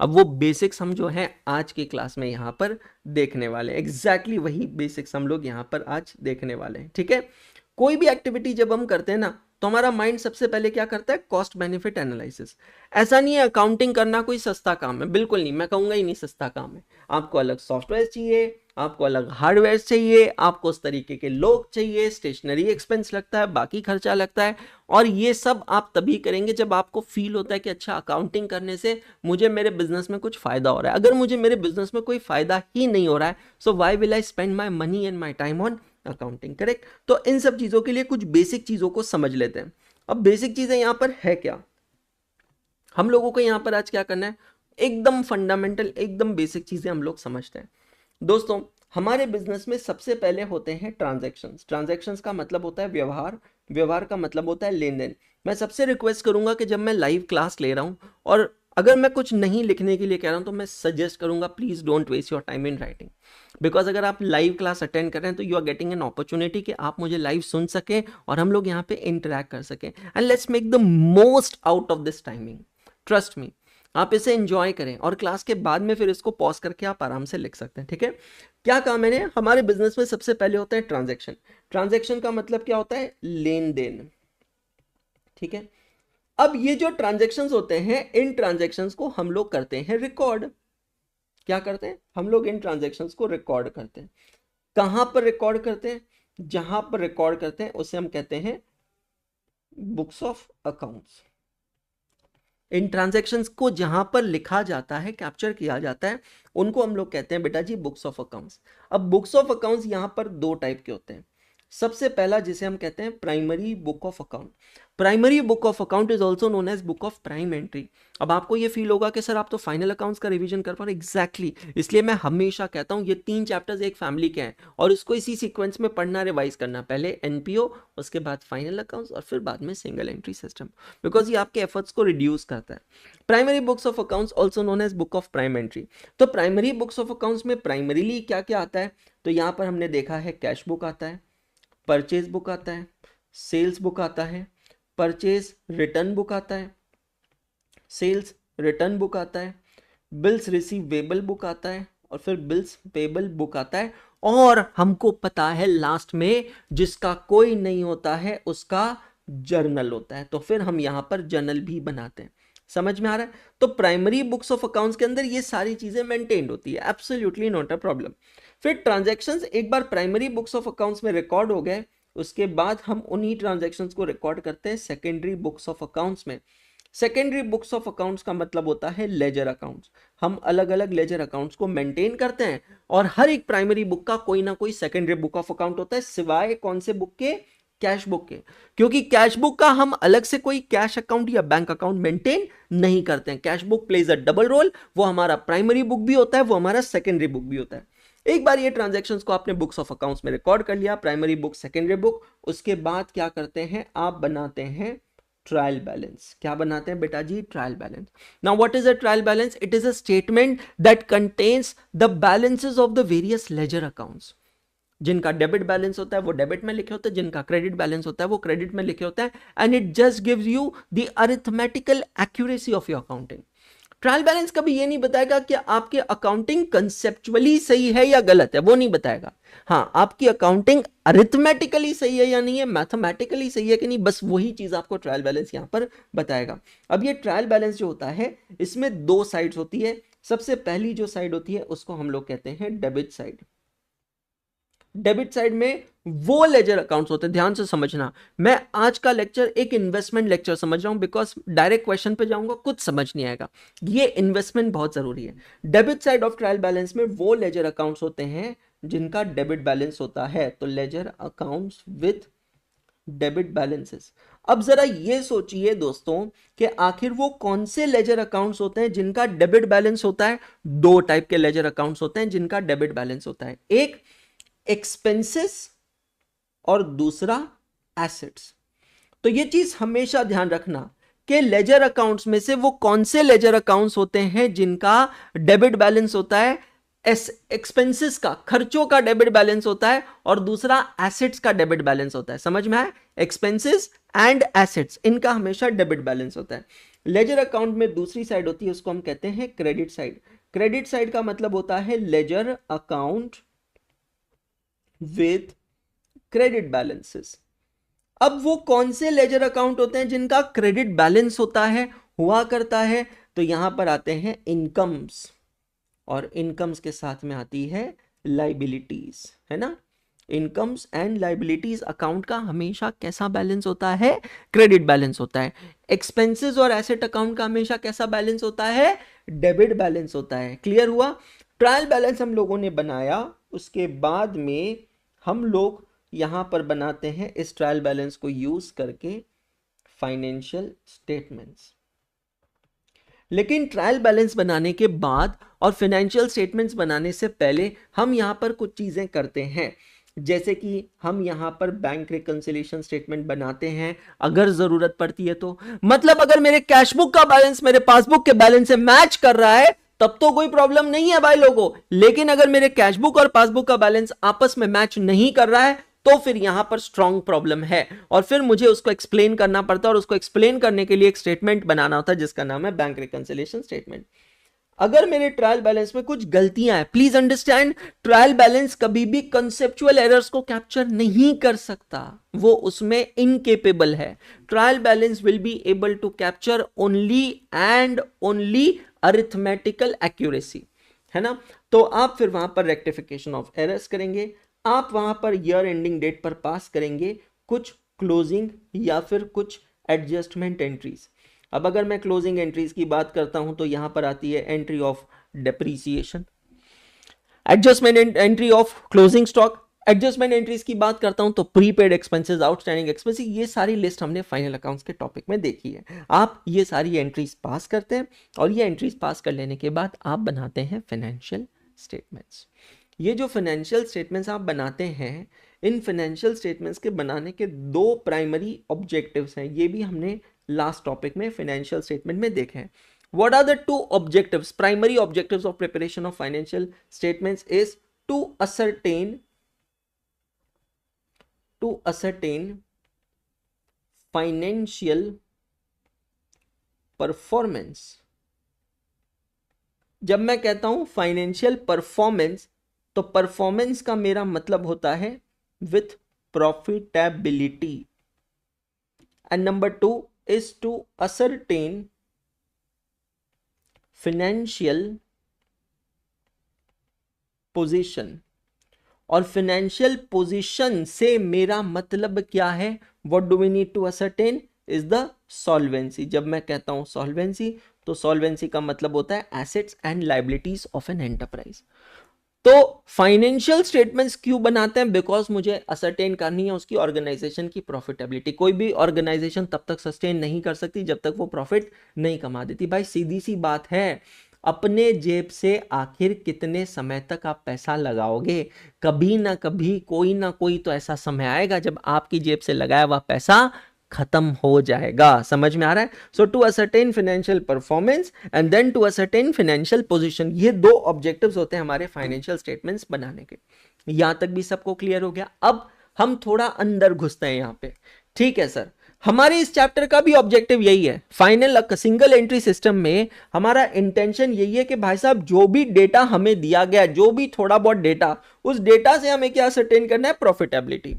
अब वो बेसिक्स हम जो हैं आज की क्लास में यहाँ पर देखने वाले हैं, एग्जैक्टली वही बेसिक्स हम लोग यहाँ पर आज देखने वाले हैं, ठीक है। कोई भी एक्टिविटी जब हम करते हैं ना, तो हमारा माइंड सबसे पहले क्या करता है? Cost benefit analysis. ऐसा नहीं है अकाउंटिंग करना कोई सस्ता काम है, बिल्कुल नहीं, मैं कहूंगा ही नहीं सस्ता काम है। आपको अलग सॉफ्टवेयर चाहिए, आपको अलग हार्डवेयर चाहिए, आपको उस तरीके के लोग चाहिए, स्टेशनरी एक्सपेंस लगता है, बाकी खर्चा लगता है। और ये सब आप तभी करेंगे जब आपको फील होता है कि अच्छा अकाउंटिंग करने से मुझे मेरे बिजनेस में कुछ फायदा हो रहा है। अगर मुझे मेरे बिजनेस में कोई फायदा ही नहीं हो रहा है, so why will I spend my money and my time on accounting, correct. तो इन सब चीजों के लिए कुछ बेसिक चीजों को समझ लेते हैं। अब बेसिक चीजें यहां पर है क्या, हम लोगों को यहां पर आज क्या करना है? एकदम फंडामेंटल, एकदम बेसिक चीजें हम लोग समझते हैं। दोस्तों हमारे बिजनेस में सबसे पहले होते हैं ट्रांजैक्शंस। ट्रांजैक्शंस का मतलब होता है व्यवहार, व्यवहार का मतलब होता है लेन देन। मैं सबसे रिक्वेस्ट करूंगा कि जब मैं लाइव क्लास ले रहा हूं और अगर मैं कुछ नहीं लिखने के लिए कह रहा हूं तो मैं सजेस्ट करूंगा please don't waste your time in writing, because अगर आप लाइव क्लास अटेंड कर रहे हैं तो you are getting an opportunity कि आप मुझे लाइव सुन सकें और हम लोग यहाँ पे इंटरेक्ट कर सकें, and let's make the most out of this timing. Trust me, आप इसे एंजॉय करें और क्लास के बाद में फिर इसको पॉज करके आप आराम से लिख सकते हैं। ठीक है, क्या कहा मैंने? हमारे बिजनेस में सबसे पहले होता है ट्रांजैक्शन। ट्रांजैक्शन का मतलब क्या होता है? लेन देन। ठीक है, अब ये जो ट्रांजैक्शंस होते हैं, इन ट्रांजैक्शंस को हम लोग करते हैं रिकॉर्ड। क्या करते हैं? हम लोग इन ट्रांजैक्शंस को रिकॉर्ड करते हैं। कहां पर रिकॉर्ड करते हैं? जहां पर रिकॉर्ड करते हैं उसे हम कहते हैं books of accounts. In transactions को जहां पर लिखा जाता है, कैप्चर किया जाता है, उनको हम लोग कहते हैं बेटा जी बुक्स ऑफ अकाउंट्स। अब बुक्स ऑफ अकाउंट्स यहां पर दो टाइप के होते हैं। सबसे पहला जिसे हम कहते हैं primary book of account. Primary book of account is also known as book of prime entry. अब आपको ये फील होगा कि सर आप तो फाइनल अकाउंट्स का रिवीजन कर पा रहे हो। एग्जैक्टली, इसलिए मैं हमेशा कहता हूँ ये 3 चैप्टर्स एक फैमिली के हैं और इसको इसी सीक्वेंस में पढ़ना, रिवाइज करना। पहले एनपीओ, उसके बाद फाइनल अकाउंट्स और फिर बाद में सिंगल एंट्री सिस्टम, बिकॉज ये आपके एफर्ट्स को रिड्यूस करता है। Primary books of accounts also known as book of prime entry. तो प्राइमरी बुक्स ऑफ अकाउंट्स में प्राइमरीली क्या क्या आता है? तो यहाँ पर हमने देखा है कैश बुक आता है, परचेज बुक आता है, सेल्स बुक आता है, परचेज रिटर्न बुक आता है, सेल्स रिटर्न बुक आता है, बिल्स रिसीवेबल बुक आता है और फिर बिल्स पेबल बुक आता है। और हमको पता है लास्ट में जिसका कोई नहीं होता है उसका जर्नल होता है, तो फिर हम यहां पर जर्नल भी बनाते हैं। समझ में आ रहा है? तो प्राइमरी बुक्स ऑफ अकाउंट्स के अंदर ये सारी चीजें मेंटेन्ड होती है, एब्सोल्युटली नॉट अ प्रॉब्लम। फिर ट्रांजैक्शंस एक बार प्राइमरी बुक्स ऑफ अकाउंट्स में रिकॉर्ड हो गए, उसके बाद हम उन्हीं ट्रांजैक्शंस को रिकॉर्ड करते हैं सेकेंडरी बुक्स ऑफ अकाउंट्स में। सेकेंडरी बुक्स ऑफ अकाउंट्स का मतलब होता है लेजर अकाउंट्स। हम अलग अलग लेजर अकाउंट्स को मेंटेन करते हैं और हर एक प्राइमरी बुक का कोई ना कोई सेकेंडरी बुक ऑफ अकाउंट होता है, सिवाय कौन से बुक के? कैश बुक के। क्योंकि कैश बुक का हम अलग से कोई कैश अकाउंट या बैंक अकाउंट मेंटेन नहीं करते हैं। Cash book plays a double role, वो हमारा प्राइमरी बुक भी होता है, वो हमारा सेकेंडरी बुक भी होता है। एक बार ये ट्रांजैक्शंस को आपने बुक्स ऑफ अकाउंट्स में रिकॉर्ड कर लिया, प्राइमरी बुक, सेकेंडरी बुक, उसके बाद क्या करते हैं? आप बनाते हैं ट्रायल बैलेंस। क्या बनाते हैं बेटा जी? Trial balance. Now what is a trial balance? It is a statement that contains the balances of the various ledger accounts. जिनका डेबिट बैलेंस होता है वो डेबिट में लिखे होते हैं, जिनका क्रेडिट बैलेंस होता है वो क्रेडिट में लिखे होते हैं, and it just gives you the arithmetical accuracy of your accounting. Trial balance कभी ये नहीं बताएगा कि आपकी अकाउंटिंग कंसेप्चुअली सही है या गलत है, वो नहीं बताएगा। हाँ, आपकी अकाउंटिंग अरिथमेटिकली सही है या नहीं है, मैथमेटिकली सही है कि नहीं, बस वही चीज आपको ट्रायल बैलेंस यहां पर बताएगा। अब ये ट्रायल बैलेंस जो होता है इसमें 2 साइड्स होती है। सबसे पहली जो साइड होती है उसको हम लोग कहते हैं डेबिट साइड। डेबिट साइड में वो लेजर अकाउंट्स होते हैं, ध्यान से समझना। मैं आज का लेक्चर एक इन्वेस्टमेंट लेक्चर समझ रहा हूं, बिकॉज डायरेक्ट क्वेश्चन पे जाऊंगा कुछ समझ नहीं आएगा। ये इन्वेस्टमेंट बहुत जरूरी है। Debit side of trial balance में वो लेजर अकाउंट्स होते हैं जिनका डेबिट बैलेंस होता है, तो ledger accounts with debit balances. अब जरा ये सोचिए दोस्तों कि आखिर वो कौन से लेजर अकाउंट्स होते हैं जिनका डेबिट बैलेंस होता है? 2 टाइप के लेजर अकाउंट्स होते हैं जिनका डेबिट बैलेंस होता है, एक एक्सपेंसेस और दूसरा एसेट्स। तो ये चीज हमेशा ध्यान रखना कि लेजर अकाउंट्स में से वो कौन से लेजर अकाउंट्स होते हैं जिनका डेबिट बैलेंस होता है एक्सपेंसेस का, खर्चों का डेबिट बैलेंस होता है, और दूसरा एसेट्स का डेबिट बैलेंस होता है। समझ में आया? एक्सपेंसेस एंड एसेट्स, इनका हमेशा डेबिट बैलेंस होता है। लेजर अकाउंट में दूसरी साइड होती है, उसको हम कहते हैं क्रेडिट साइड। क्रेडिट साइड का मतलब होता है ledger account with credit balances. अब वो कौन से लेजर अकाउंट होते हैं जिनका क्रेडिट बैलेंस होता है, हुआ करता है? तो यहां पर आते हैं इनकम्स, और इनकम्स के साथ में आती है लाइबिलिटीज, है ना। इनकम्स एंड लाइबिलिटीज अकाउंट का हमेशा कैसा बैलेंस होता है? क्रेडिट बैलेंस होता है। एक्सपेंसेस और एसेट अकाउंट का हमेशा कैसा बैलेंस होता है? डेबिट बैलेंस होता है। क्लियर हुआ? ट्रायल बैलेंस हम लोगों ने बनाया, उसके बाद में हम लोग यहां पर बनाते हैं इस ट्रायल बैलेंस को यूज करके फाइनेंशियल स्टेटमेंट्स। लेकिन ट्रायल बैलेंस बनाने के बाद और फाइनेंशियल स्टेटमेंट्स बनाने से पहले हम यहां पर कुछ चीजें करते हैं। जैसे कि हम यहाँ पर बैंक रिकंसिलिएशन स्टेटमेंट बनाते हैं अगर जरूरत पड़ती है तो, मतलब अगर मेरे कैशबुक का बैलेंस मेरे पासबुक के बैलेंस से मैच कर रहा है तब तो कोई प्रॉब्लम नहीं है भाई लोगों, लेकिन अगर मेरे कैशबुक और पासबुक का बैलेंस आपस में मैच नहीं कर रहा है तो फिर यहां पर स्ट्रॉन्ग प्रॉब्लम है और फिर मुझे उसको एक्सप्लेन करना पड़ता है और उसको एक्सप्लेन करने के लिए एक स्टेटमेंट बनाना होता है जिसका नाम है बैंक रिकंसिलिएशन स्टेटमेंट। अगर मेरे ट्रायल बैलेंस में कुछ गलतियां हैं, प्लीज अंडरस्टैंड, ट्रायल बैलेंस कभी भी कंसेप्चुअल एरर्स को कैप्चर नहीं कर सकता, वो उसमें इनकेपेबल है। Trial balance will be able to capture only and only arithmetical accuracy, है ना। तो आप फिर वहां पर रेक्टिफिकेशन ऑफ एरर्स करेंगे, आप वहां पर ईयर एंडिंग डेट पर पास करेंगे कुछ क्लोजिंग या फिर कुछ एडजस्टमेंट एंट्रीज। अब अगर मैं क्लोजिंग एंट्रीज की बात करता हूं तो यहां पर आती है entry of depreciation, adjustment entry of closing stock. Adjustment entries की बात करता हूं तो प्रीपेड एक्सपेंसेस, आउटस्टैंडिंग एक्सपेंसेस, ये सारी लिस्ट हमने फाइनल अकाउंट्स के टॉपिक में देखी है। आप ये सारी एंट्रीज पास करते हैं और ये एंट्रीज पास कर लेने के बाद आप बनाते हैं फाइनेंशियल स्टेटमेंट्स। ये जो फाइनेंशियल स्टेटमेंट्स आप बनाते हैं, इन फाइनेंशियल स्टेटमेंट्स के बनाने के दो प्राइमरी ऑब्जेक्टिव्स हैं, ये भी हमने लास्ट टॉपिक में फाइनेंशियल स्टेटमेंट में देखे हैं। What are the two objectives, primary objectives of preparation of financial statements is to ascertain financial performance। जब मैं कहता हूं फाइनेंशियल परफॉर्मेंस तो परफॉर्मेंस का मेरा मतलब होता है with profitability, and number 2 is to ascertain financial position। और फाइनेंशियल पोजीशन से मेरा मतलब क्या है, what do we need to ascertain is the solvency. जब मैं कहता हूं सॉल्वेंसी तो सॉल्वेंसी का मतलब होता है assets and liabilities of an enterprise. तो फाइनेंशियल स्टेटमेंट्स क्यों बनाते हैं, बिकॉज मुझे असरटेन करनी है उसकी ऑर्गेनाइजेशन की प्रॉफिटेबिलिटी। कोई भी ऑर्गेनाइजेशन तब तक सस्टेन नहीं कर सकती जब तक वो प्रॉफिट नहीं कमा देती। भाई सीधी सी बात है, अपने जेब से आखिर कितने समय तक आप पैसा लगाओगे, कभी ना कभी कोई ना कोई तो ऐसा समय आएगा जब आपकी जेब से लगाया हुआ पैसा खत्म हो जाएगा। समझ में आ रहा है। So to ascertain financial performance and then to ascertain financial position, ये दो ऑब्जेक्टिव्स होते हैं हमारे फाइनेंशियल स्टेटमेंट्स बनाने के। यहां तक भी सबको क्लियर हो गया। अब हम थोड़ा अंदर घुसते हैं यहां पे। ठीक है सर, हमारे इस चैप्टर का भी ऑब्जेक्टिव यही है। फाइनल सिंगल एंट्री सिस्टम में हमारा इंटेंशन यही है कि भाई साहब जो भी डेटा हमें दिया गया, जो भी थोड़ा बहुत डेटा, उस डेटा से हमें क्या असरटेन करना है, profitability.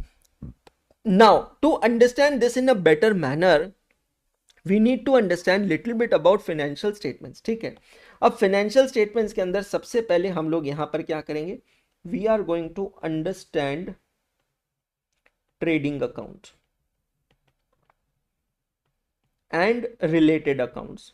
Now, to understand this in a better manner, we need to understand little bit about financial statements। ठीक है, अब financial statements के अंदर सबसे पहले हम लोग यहां पर क्या करेंगे, we are going to understand trading account and related accounts।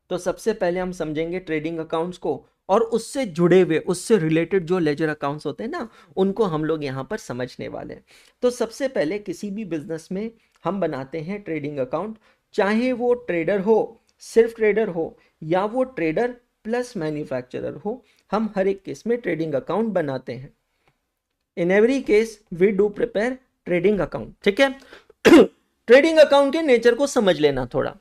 तो सबसे पहले हम समझेंगे ट्रेडिंग अकाउंट्स को और उससे जुड़े हुए, उससे रिलेटेड जो लेजर अकाउंट्स होते हैं ना, उनको हम लोग यहां पर समझने वाले हैं। तो सबसे पहले किसी भी बिजनेस में हम बनाते हैं ट्रेडिंग अकाउंट, चाहे वो ट्रेडर हो, सिर्फ ट्रेडर हो, या वो ट्रेडर प्लस मैन्युफैक्चरर हो, हम हर एक केस में ट्रेडिंग अकाउंट बनाते हैं। In every case we do prepare trading account. ठीक है, ट्रेडिंग अकाउंट के नेचर को समझ लेना थोड़ा।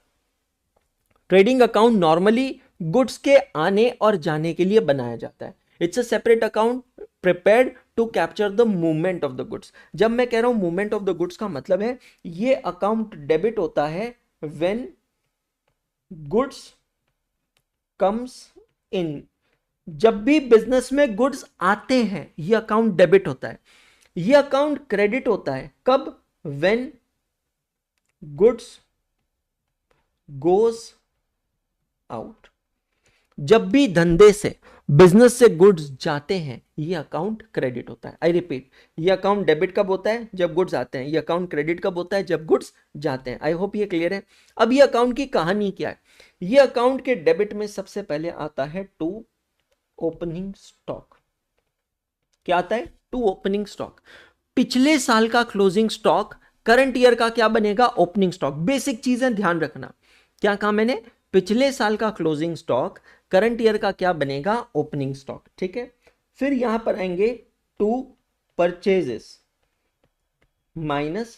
ट्रेडिंग अकाउंट नॉर्मली गुड्स के आने और जाने के लिए बनाया जाता है। It's a separate account prepared to capture the movement of the goods. जब मैं कह रहा हूं मूवमेंट ऑफ द गुड्स का मतलब है ये अकाउंट डेबिट होता है व्हेन गुड्स कम्स इन। जब भी बिजनेस में गुड्स आते हैं ये अकाउंट डेबिट होता है। ये अकाउंट क्रेडिट होता है कब, व्हेन गुड्स गोज आउट। जब भी धंधे से, बिजनेस से गुड्स जाते हैं ये अकाउंट क्रेडिट होता है। आई रिपीट, ये अकाउंट डेबिट कब होता है, जब गुड्स आते हैं। ये अकाउंट क्रेडिट कब होता है, जब गुड्स जाते हैं। आई होप ये क्लियर है। अब ये अकाउंट की कहानी क्या है, ये अकाउंट के डेबिट में सबसे पहले आता है टू ओपनिंग स्टॉक। क्या आता है, टू ओपनिंग स्टॉक। पिछले साल का क्लोजिंग स्टॉक करंट ईयर का क्या बनेगा, ओपनिंग स्टॉक। बेसिक चीजें ध्यान रखना। क्या कहा मैंने, पिछले साल का क्लोजिंग स्टॉक करंट ईयर का क्या बनेगा, ओपनिंग स्टॉक। ठीक है, फिर यहां पर आएंगे to purchases minus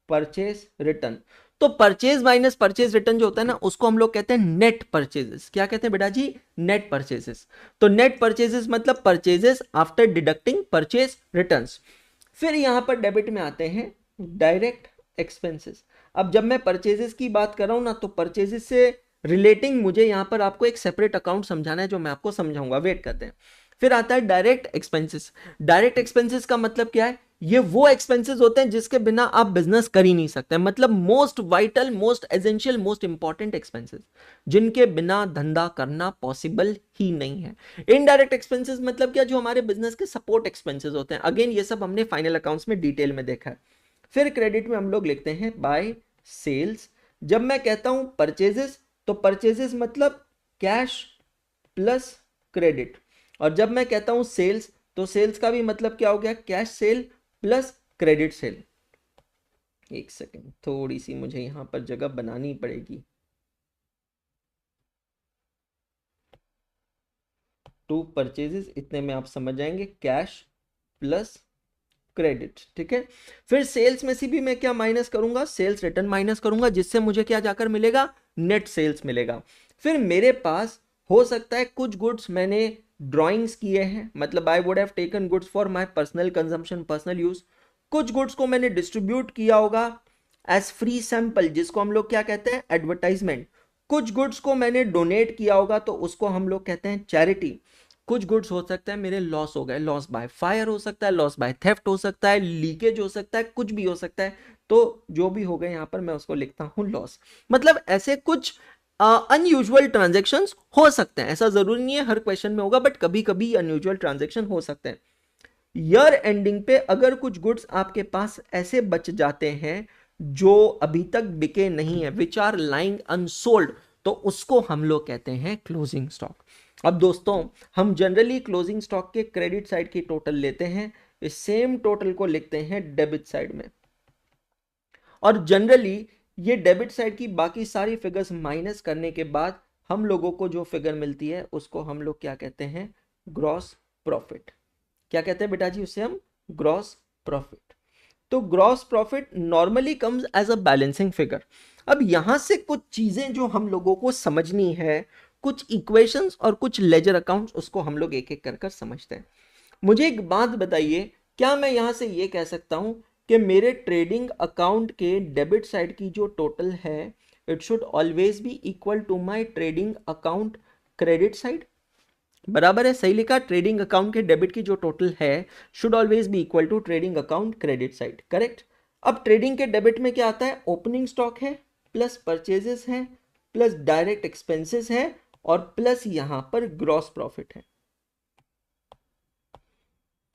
purchase return. तो परचेज माइनस परचेज रिटर्न जो होता है ना, उसको हम लोग कहते हैं नेट परचेजेस। क्या कहते हैं बेटा जी? Net purchases. तो नेट परचेजेस मतलब purchases after deducting purchase returns. फिर यहां पर डेबिट में आते हैं डायरेक्ट एक्सपेंसेस। अब जब मैं परचेजेस की बात कर रहा हूं ना, तो परचेजेस से रिलेटिंग मुझे यहां पर आपको एक सेपरेट अकाउंट समझाना है, जो मैं आपको समझाऊंगा, वेट करते हैं। फिर आता है डायरेक्ट एक्सपेंसेस। डायरेक्ट एक्सपेंसेस का मतलब क्या है? ये वो एक्सपेंसेस होते हैं जिसके बिना आप बिजनेस कर ही नहीं सकते, मतलब most vital, most essential, most important expenses, जिनके बिना धंधा करना पॉसिबल ही नहीं है। इनडायरेक्ट एक्सपेंसेस मतलब क्या? जो हमारे बिजनेस के सपोर्ट एक्सपेंसेस होते हैं। अगेन ये सब हमने फाइनल अकाउंट्स में डिटेल में देखा है। फिर क्रेडिट में हम लोग लिखते हैं बाय सेल्स। जब मैं कहता हूं परचेजेस, तो परचेजेस मतलब कैश प्लस क्रेडिट। और जब मैं कहता हूं सेल्स, तो सेल्स का भी मतलब क्या हो गया? Cash cell plus credit sale. एक सेकेंड, थोड़ी सी मुझे यहां पर जगह बनानी पड़ेगी। टू परचेजेस, इतने में आप समझ जाएंगे, कैश प्लस क्रेडिट, ठीक है। फिर सेल्स में से भी मैं क्या माइनस करूंगा? सेल्स रिटर्न माइनस करूंगा, जिससे मुझे क्या जाकर मिलेगा? नेट सेल्स मिलेगा। फिर मेरे पास हो सकता है कुछ गुड्स मैंने ड्रॉइंग्स किए हैं, मतलब I would have taken goods for my personal consumption, personal use. कुछ गुड्स को मैंने डिस्ट्रीब्यूट किया होगा एज फ्री सैंपल, जिसको हम लोग क्या कहते हैं? एडवर्टाइजमेंट। कुछ गुड्स को मैंने डोनेट किया होगा, तो उसको हम लोग कहते हैं चैरिटी। कुछ गुड्स हो सकता है मेरे लॉस हो गए, लॉस बाय फायर हो सकता है, लॉस बाय थेफ्ट हो सकता है, लीकेज हो सकता है, कुछ भी हो सकता है। तो जो भी हो गए यहां पर मैं उसको लिखता हूं लॉस। मतलब ऐसे कुछ अनयूजुअल ट्रांजेक्शन्स हो सकते हैं। ऐसा जरूरी नहीं है हर क्वेश्चन में होगा, बट कभी कभी अनयूजुअल ट्रांजेक्शन हो सकते हैं। ईयर एंडिंग पे अगर कुछ गुड्स आपके पास ऐसे बच जाते हैं जो अभी तक बिके नहीं है, विच आर लाइंग अनसोल्ड, तो उसको हम लोग कहते हैं क्लोजिंग स्टॉक। अब दोस्तों, हम जनरली क्लोजिंग स्टॉक के क्रेडिट साइड की टोटल लेते हैं, इस सेम टोटल को लिखते हैं डेबिट साइड में। और जनरली ये डेबिट साइड की बाकी सारी फिगर्स माइनस करने के बाद हम लोगों को जो फिगर मिलती है उसको हम लोग क्या कहते हैं? Gross profit. क्या कहते हैं बेटा जी? उसे हम ग्रॉस प्रॉफिट। तो gross profit normally comes as a balancing figure. अब यहां से कुछ चीजें जो हम लोगों को समझनी है, कुछ इक्वेशंस और कुछ लेजर अकाउंट्स, उसको हम लोग एक एक कर कर समझते हैं। मुझे एक बात बताइए, क्या मैं यहां से ये कह सकता हूं कि मेरे ट्रेडिंग अकाउंट के डेबिट साइड की जो टोटल है, it should always be equal to my trading account credit side? बराबर है, सही लिखा। ट्रेडिंग अकाउंट के डेबिट की जो टोटल है should always be equal to trading account credit side, correct. अब ट्रेडिंग के डेबिट में क्या आता है? ओपनिंग स्टॉक है, प्लस परचेजेस है, प्लस डायरेक्ट एक्सपेंसेस है, और प्लस यहां पर ग्रॉस प्रॉफिट है,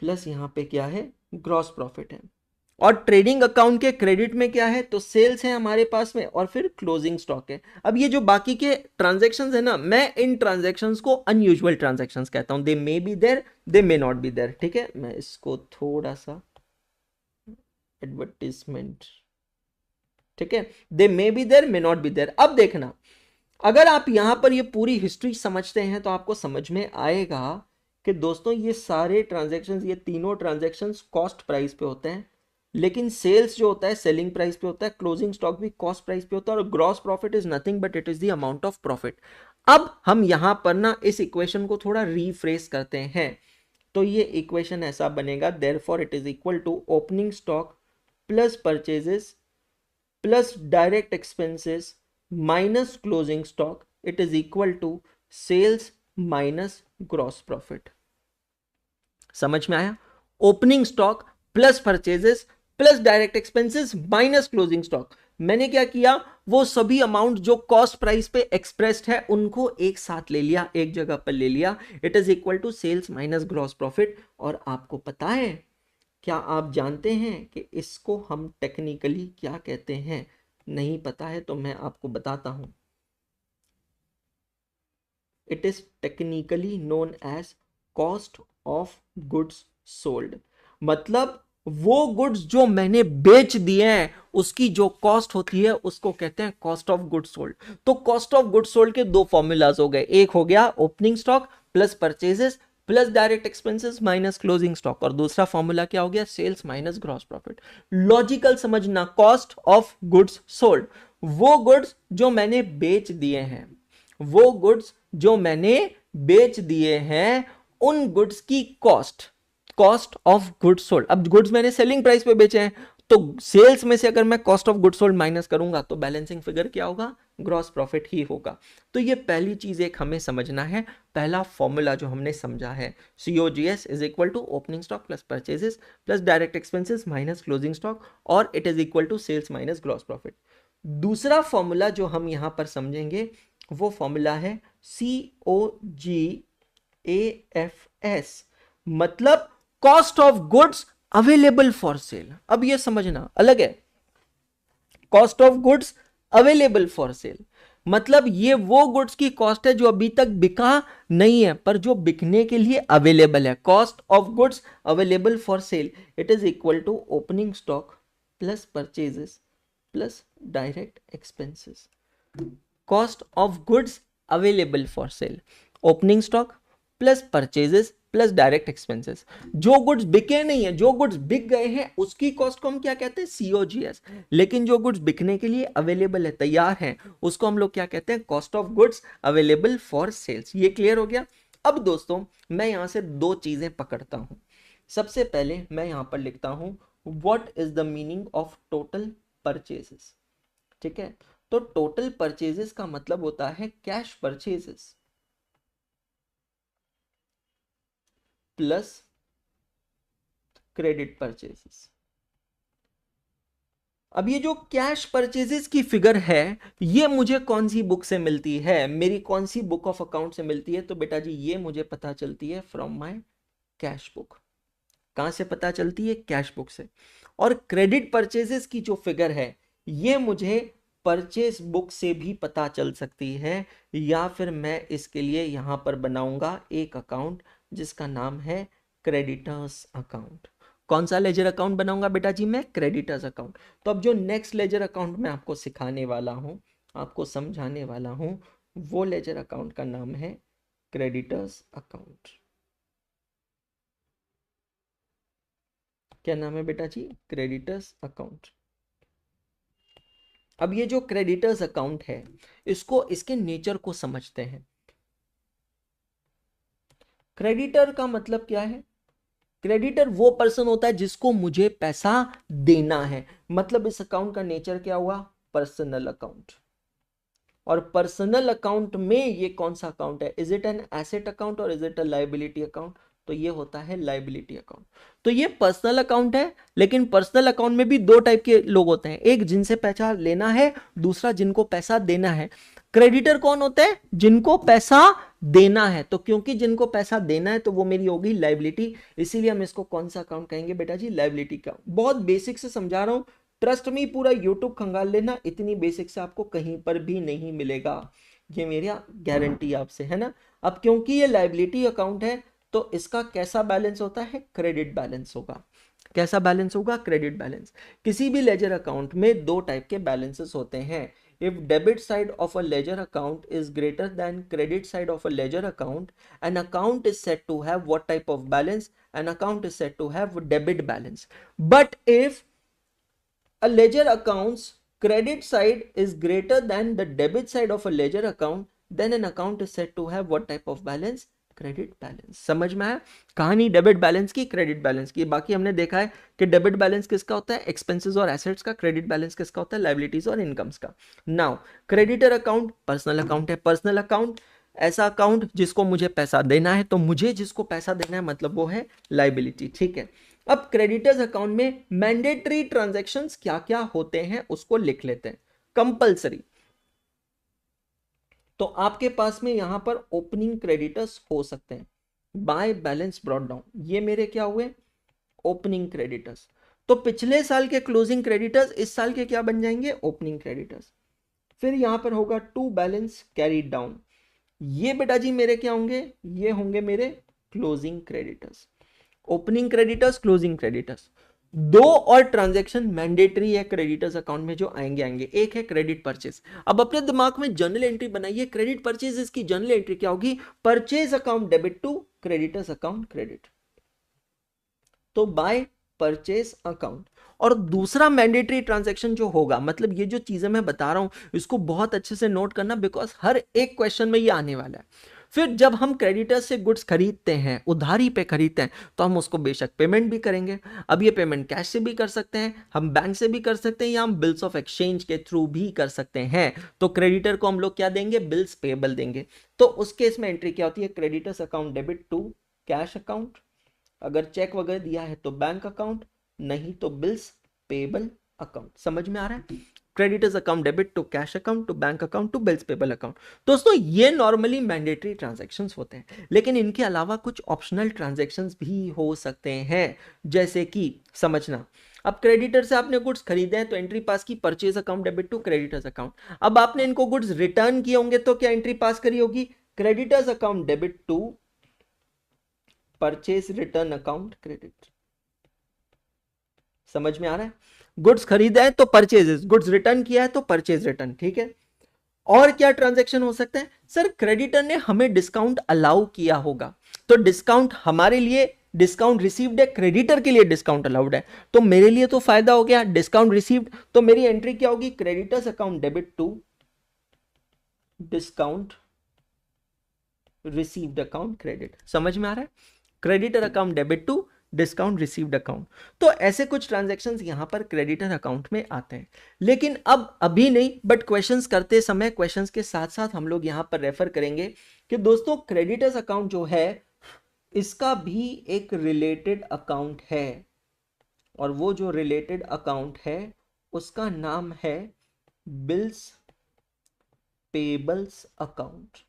प्लस यहां पे क्या है? ग्रॉस प्रॉफिट है। और ट्रेडिंग अकाउंट के क्रेडिट में क्या है? तो सेल्स है हमारे पास में, और फिर क्लोजिंग स्टॉक है। अब ये जो बाकी के ट्रांजैक्शंस है ना, मैं इन ट्रांजैक्शंस को अनयूजुअल ट्रांजैक्शंस कहता हूं। They may be there, they may not be there, ठीक है। मैं इसको थोड़ा सा एडवर्टीजमेंट, ठीक है, they may be there, may not be there. अब देखना, अगर आप यहां पर ये पूरी हिस्ट्री समझते हैं तो आपको समझ में आएगा कि दोस्तों ये सारे ट्रांजैक्शंस, ये तीनों ट्रांजैक्शंस कॉस्ट प्राइस पे होते हैं, लेकिन सेल्स जो होता है सेलिंग प्राइस पे होता है, क्लोजिंग स्टॉक भी कॉस्ट प्राइस पे होता है, और gross profit is nothing but it is the amount of profit. अब हम यहां पर ना इस इक्वेशन को थोड़ा रीफ्रेस करते हैं, तो ये इक्वेशन ऐसा बनेगा, therefore it is equal to opening stock plus purchases plus direct expenses minus closing stock, it is equal to sales minus gross profit. समझ में आया? Opening stock plus purchases plus direct expenses minus closing stock. मैंने क्या किया? वो सभी अमाउंट जो कॉस्ट प्राइस पे एक्सप्रेस्ड है उनको एक साथ ले लिया, एक जगह पर ले लिया, it is equal to sales minus gross profit. और आपको पता है, क्या आप जानते हैं कि इसको हम टेक्निकली क्या कहते हैं? नहीं पता है तो मैं आपको बताता हूं। It is technically known as cost of goods sold. मतलब वो गुड्स जो मैंने बेच दिए हैं उसकी जो कॉस्ट होती है उसको कहते हैं कॉस्ट ऑफ गुड्स सोल्ड। तो कॉस्ट ऑफ गुड्स सोल्ड के दो फॉर्मूलाज हो गए, एक हो गया opening stock plus purchases plus direct expenses minus closing stock, और दूसरा फॉर्मूला क्या हो गया, sales minus gross profit. Logical समझना, कॉस्ट ऑफ गुड्स सोल्ड, वो गुड्स जो मैंने बेच दिए हैं, वो गुड्स जो मैंने बेच दिए हैं, उन गुड्स की cost, cost of goods sold. अब गुड्स मैंने सेलिंग प्राइस पे बेचे हैं, तो सेल्स में से अगर मैं cost of goods sold minus करूंगा तो बैलेंसिंग फिगर क्या होगा, ग्रॉस प्रॉफिट ही होगा। तो ये पहली चीज एक हमें समझना है, पहला फॉर्मूला जो हमने समझा है, COGS is equal to opening stock plus purchases plus direct expenses minus closing stock, और it is equal to sales minus gross profit. दूसरा फॉर्मूला जो हम यहां पर समझेंगे वो फॉर्मूला है COGAFS, मतलब cost of goods available for cell. अब ये समझना अलग है, cost of goods available for cell मतलब ये वो गुड्स की कॉस्ट है जो अभी तक बिका नहीं है पर जो बिकने के लिए अवेलेबल है। Cost of goods available for sale it is equal to opening stock plus purchases plus direct expenses. Cost of goods available for sale, opening stock plus purchases plus direct expenses. जो गुड्स बिके नहीं है, जो गुड्स बिक गए हैं उसकी कॉस्ट को हम क्या कहते हैं, COGS। लेकिन जो गुड्स बिकने के लिए अवेलेबल है, तैयार हैं, उसको हम लोग क्या कहते हैं, cost of goods available for sales. ये क्लियर हो गया। अब दोस्तों मैं यहां से दो चीजें पकड़ता हूं। सबसे पहले मैं यहां पर लिखता हूं what is the meaning of total purchases. ठीक है, तो टोटल परचेजेस का मतलब होता है cash purchases plus credit purchases. अब ये जो कैश परचेजेस की फिगर है ये मुझे कौन सी बुक से मिलती है, मेरी कौन सी बुक ऑफ अकाउंट से मिलती है, तो बेटा जी ये मुझे पता चलती है फ्रॉम माय कैश बुक। कहां से पता चलती है, कैश बुक से। और क्रेडिट परचेजेस की जो फिगर है ये मुझे परचेज बुक से भी पता चल सकती है, या फिर मैं इसके लिए यहां पर बनाऊंगा एक अकाउंट जिसका नाम है क्रेडिटर्स अकाउंट। कौन सा लेजर अकाउंट बनाऊंगा बेटा जी, मैं क्रेडिटर्स अकाउंट। तो अब जो नेक्स्ट लेजर अकाउंट मैं आपको सिखाने वाला हूं, आपको समझाने वाला हूं, वो लेजर अकाउंट का नाम है क्रेडिटर्स अकाउंट। क्या नाम है बेटा जी, क्रेडिटर्स अकाउंट। अब ये जो क्रेडिटर्स अकाउंट है इसको, इसके नेचर को समझते हैं। क्रेडिटर का मतलब क्या है, क्रेडिटर वो पर्सन होता है जिसको मुझे पैसा देना है। मतलब इस अकाउंट का नेचर क्या हुआ, पर्सनल अकाउंट। और पर्सनल अकाउंट में ये कौन सा अकाउंट है, is it an asset account और is it a liability account, तो ये होता है लायबिलिटी अकाउंट। तो ये पर्सनल अकाउंट है, लेकिन पर्सनल अकाउंट में भी दो टाइप के लोग होते हैं, एक जिनसे पैसा लेना है, दूसरा जिनको पैसा देना है। क्रेडिटर कौन होते हैं, जिनको पैसा देना है, तो क्योंकि जिनको पैसा देना है तो वो मेरी होगी लायबिलिटी, इसीलिए हम इसको कौन सा अकाउंट कहेंगे बेटा जी, लायबिलिटी का। बहुत बेसिक से समझा रहा हूं, ट्रस्ट मी, पूरा यूट्यूब खंगाल लेना, इतनी बेसिक से आपको कहीं पर भी नहीं मिलेगा, ये मेरी गारंटी आपसे है ना। अब क्योंकि ये लायबिलिटी अकाउंट है तो इसका कैसा बैलेंस होता है, क्रेडिट बैलेंस होगा। कैसा बैलेंस होगा, क्रेडिट बैलेंस। किसी भी लेजर अकाउंट में दो टाइप के बैलेंसेस होते हैं। If debit side of a ledger account is greater than credit side of a ledger account, an account is said to have what type of balance? An account is said to have debit balance. But if a ledger account's credit side is greater than the debit side of a ledger account, then an account is said to have what type of balance? Credit balance. समझ में आया कहानी डेबिट बैलेंस की, क्रेडिट बैलेंस की। बाकी हमने देखा है कि डेबिट बैलेंस किसका होता है, एक्सपेंसेस और एसेट्स का, क्रेडिट बैलेंस किसका होता है, लायबिलिटीज और इनकम्स का। Now creditor account personal account है। पर्सनल अकाउंट ऐसा अकाउंट जिसको मुझे पैसा देना है, तो मुझे जिसको पैसा देना है मतलब वो है लायबिलिटी। ठीक है, अब क्रेडिटर्स अकाउंट में मैंडेटरी ट्रांजैक्शंस क्या क्या होते हैं उसको लिख लेते हैं। कंपलसरी, तो आपके पास में यहां पर ओपनिंग क्रेडिटर्स हो सकते हैं, बाय बैलेंस ब्रॉट डाउन, ये मेरे क्या हुए, ओपनिंग क्रेडिटर्स। तो पिछले साल के क्लोजिंग क्रेडिटर्स इस साल के क्या बन जाएंगे, ओपनिंग क्रेडिटर्स। फिर यहां पर होगा टू बैलेंस कैरीड डाउन, ये बेटा जी मेरे क्या होंगे, ये होंगे मेरे closing creditors. Opening creditors, closing creditors. दो और ट्रांजैक्शन मैंडेटरी है क्रेडिटर्स अकाउंट में जो आएंगे। एक है क्रेडिट परचेज। अब अपने दिमाग में जर्नल एंट्री बनाइए, क्रेडिट परचेज इसकी जर्नल एंट्री क्या होगी? Purchase account debit to creditors account credit, तो बाय परचेज अकाउंट। और दूसरा मैंडेटरी ट्रांजैक्शन जो होगा, मतलब ये जो चीजें मैं बता रहा हूं इसको बहुत अच्छे से नोट करना, बिकॉज हर एक क्वेश्चन में ये आने वाला है। फिर जब हम क्रेडिटर से गुड्स खरीदते हैं, उधारी पे खरीदते हैं, तो हम उसको बेशक पेमेंट भी करेंगे। अब ये पेमेंट कैश से भी कर सकते हैं, हम बैंक से भी कर सकते हैं, या हम बिल्स ऑफ एक्सचेंज के थ्रू भी कर सकते हैं। तो क्रेडिटर को हम लोग क्या देंगे? बिल्स पेबल देंगे। तो उस केस में एंट्री क्या होती है? Creditors account debit to cash account, अगर चेक वगैरह दिया है तो बैंक अकाउंट, नहीं तो बिल्स पेबल अकाउंट। समझ में आ रहा है? Creditors account debit to cash account to bank account to bills payable account. दोस्तों ये नॉर्मली मैंडेटरी ट्रांजैक्शंस होते हैं, लेकिन इनके अलावा कुछ ऑप्शनल ट्रांजैक्शंस भी हो सकते हैं। जैसे कि समझना, अब क्रेडिटर से आपने गुड्स खरीदे हैं तो एंट्री पास की purchase account debit to creditors account. अब आपने इनको गुड्स रिटर्न किए होंगे तो क्या एंट्री पास करी होगी? Creditors account debit to purchase return account credit. समझ में आ रहा है? गुड्स खरीदा है तो परचेजेस, गुड्स रिटर्न किया है तो परचेज रिटर्न। ठीक है। और क्या ट्रांजैक्शन हो सकता है? सर क्रेडिटर ने हमें डिस्काउंट अलाउ किया होगा, तो डिस्काउंट हमारे लिए डिस्काउंट रिसीव्ड है, क्रेडिटर के लिए डिस्काउंट अलाउड है, तो मेरे लिए तो फायदा हो गया, डिस्काउंट रिसीव्ड। तो मेरी एंट्री क्या होगी? Creditors account debit to discount received account credit. समझ में आ रहा है? Creditor account debit to discount received account. तो ऐसे कुछ ट्रांजैक्शंस यहां पर क्रेडिटर अकाउंट में आते हैं। लेकिन अब अभी नहीं, बट क्वेश्चंस करते समय क्वेश्चंस के साथ साथ हम लोग यहां पर रेफर करेंगे कि दोस्तों क्रेडिटर्स अकाउंट जो है इसका भी एक रिलेटेड अकाउंट है, और वो जो रिलेटेड अकाउंट है उसका नाम है बिल्स पेबल्स अकाउंट।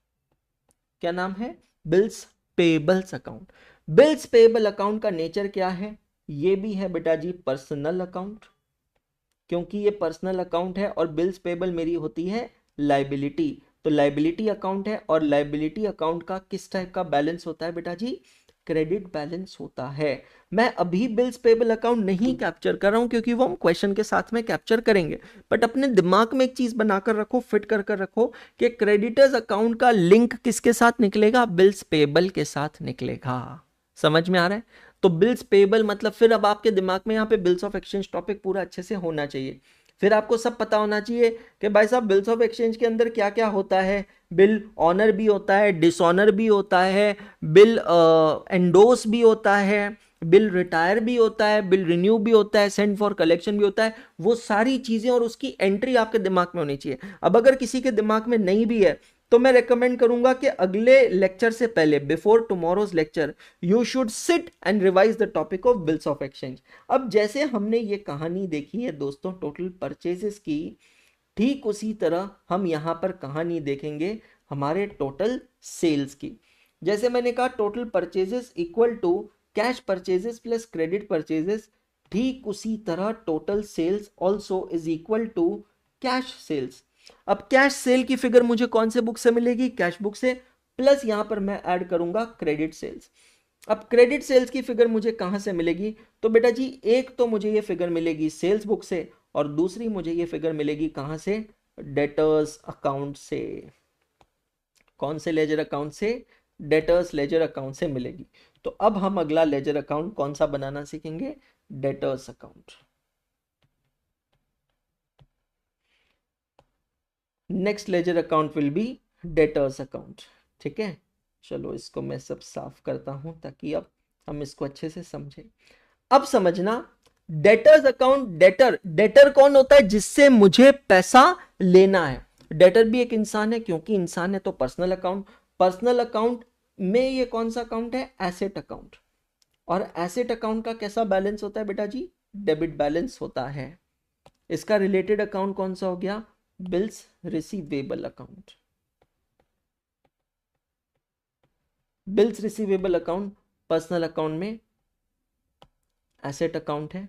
क्या नाम है? Bills payables account. Bills payable account का नेचर क्या है? ये भी है बेटा जी पर्सनल अकाउंट, क्योंकि ये पर्सनल अकाउंट है और बिल्स पेबल मेरी होती है लाइबिलिटी। तो लाइबिलिटी अकाउंट है, और लाइबिलिटी अकाउंट का किस टाइप का बैलेंस होता है बेटा जी? क्रेडिट बैलेंस होता है। मैं अभी बिल्स पेबल अकाउंट नहीं कैप्चर कर रहा हूं क्योंकि वो हम क्वेश्चन के साथ में कैप्चर करेंगे, बट अपने दिमाग में एक चीज बनाकर रखो, फिट कर कर रखो कि क्रेडिटर्स अकाउंट का लिंक किसके साथ निकलेगा? बिल्स पेबल के साथ निकलेगा। समझ में आ रहा है? तो बिल्स पेबल मतलब, फिर अब आपके दिमाग में यहाँ पे बिल्स ऑफ एक्सचेंज टॉपिक पूरा अच्छे से होना चाहिए। फिर आपको सब पता होना चाहिए कि भाई साहब बिल्स ऑफ एक्सचेंज के अंदर क्या क्या होता है। बिल ऑनर भी होता है, डिसऑनर भी होता है, बिल एंडोस भी होता है, बिल रिटायर भी होता है, बिल रिन्यू भी होता है, सेंड फॉर कलेक्शन भी होता है। वो सारी चीजें और उसकी एंट्री आपके दिमाग में होनी चाहिए। अब अगर किसी के दिमाग में नहीं भी है तो मैं रेकमेंड करूंगा कि अगले लेक्चर से पहले, before tomorrow's lecture, you should sit and revise the topic of bills of exchange. अब जैसे हमने ये कहानी देखी है दोस्तों टोटल परचेजेस की, ठीक उसी तरह हम यहां पर कहानी देखेंगे हमारे टोटल सेल्स की। जैसे मैंने कहा total purchases equal to cash purchases plus credit purchases, ठीक उसी तरह total sales also is equal to cash sales. अब कैश सेल की फिगर मुझे कौन से बुक से मिलेगी? कैश बुक से, प्लस यहां पर मैं ऐड करूंगा क्रेडिट सेल्स। अब क्रेडिट सेल्स की फिगर मुझे कहां से मिलेगी? तो बेटा जी एक तो मुझे ये फिगर मिलेगी सेल्स बुक से, और दूसरी मुझे ये फिगर मिलेगी कहां से? डेटर्स अकाउंट से। कौन से लेजर अकाउंट से? डेटर्स लेजर अकाउंट से मिलेगी। तो अब हम अगला लेजर अकाउंट कौन सा बनाना सीखेंगे? Debtors account. Next ledger account will be debtors account. ठीक है, चलो इसको मैं सब साफ करता हूं ताकि अब हम इसको अच्छे से समझें। अब समझना, डेटर्स अकाउंट, डेटर, डेटर कौन होता है? जिससे मुझे पैसा लेना है। डेटर भी एक इंसान है, क्योंकि इंसान है तो पर्सनल अकाउंट। पर्सनल अकाउंट में ये कौन सा अकाउंट है? Asset account. और एसेट अकाउंट का कैसा बैलेंस होता है बेटा जी? डेबिट बैलेंस होता है। इसका रिलेटेड अकाउंट कौन सा हो गया? Bills receivable account. Bills receivable account personal account में एसेट अकाउंट है,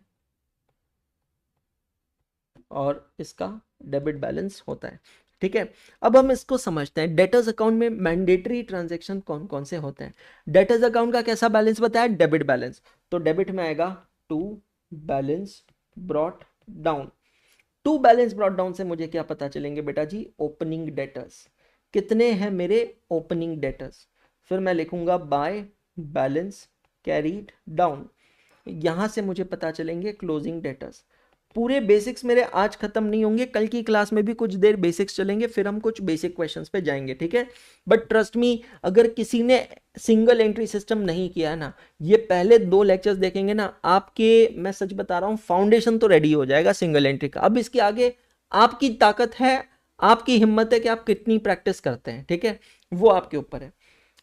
और इसका डेबिट बैलेंस होता है। ठीक है, अब हम इसको समझते हैं। डेटर्स अकाउंट में मैंडेटरी ट्रांजैक्शन कौन कौन से होते हैं? डेटर्स अकाउंट का कैसा बैलेंस बताया? Debit balance. तो डेबिट में आएगा 2 balance brought down. To balance brought down से मुझे क्या पता चलेंगे बेटा जी, ओपनिंग डेटर्स कितने हैं मेरे ओपनिंग डेटर्स। फिर मैं लिखूंगा बाय बैलेंस कैरीड डाउन, यहां से मुझे पता चलेंगे क्लोजिंग डेटर्स। पूरे बेसिक्स मेरे आज खत्म नहीं होंगे, कल की क्लास में भी कुछ देर बेसिक्स चलेंगे, फिर हम कुछ बेसिक क्वेश्चंस पे जाएंगे, ठीक है। बट ट्रस्ट मी, अगर किसी ने सिंगल एंट्री सिस्टम नहीं किया है ना, ये पहले 2 लेक्चर्स देखेंगे ना, आपके, मैं सच बता रहा हूं, फाउंडेशन तो रेडी हो जाएगा सिंगल एंट्री का। अब इसके आगे आपकी ताकत है, आपकी हिम्मत है कि आप कितनी प्रैक्टिस करते हैं, ठीक है, वो आपके ऊपर है।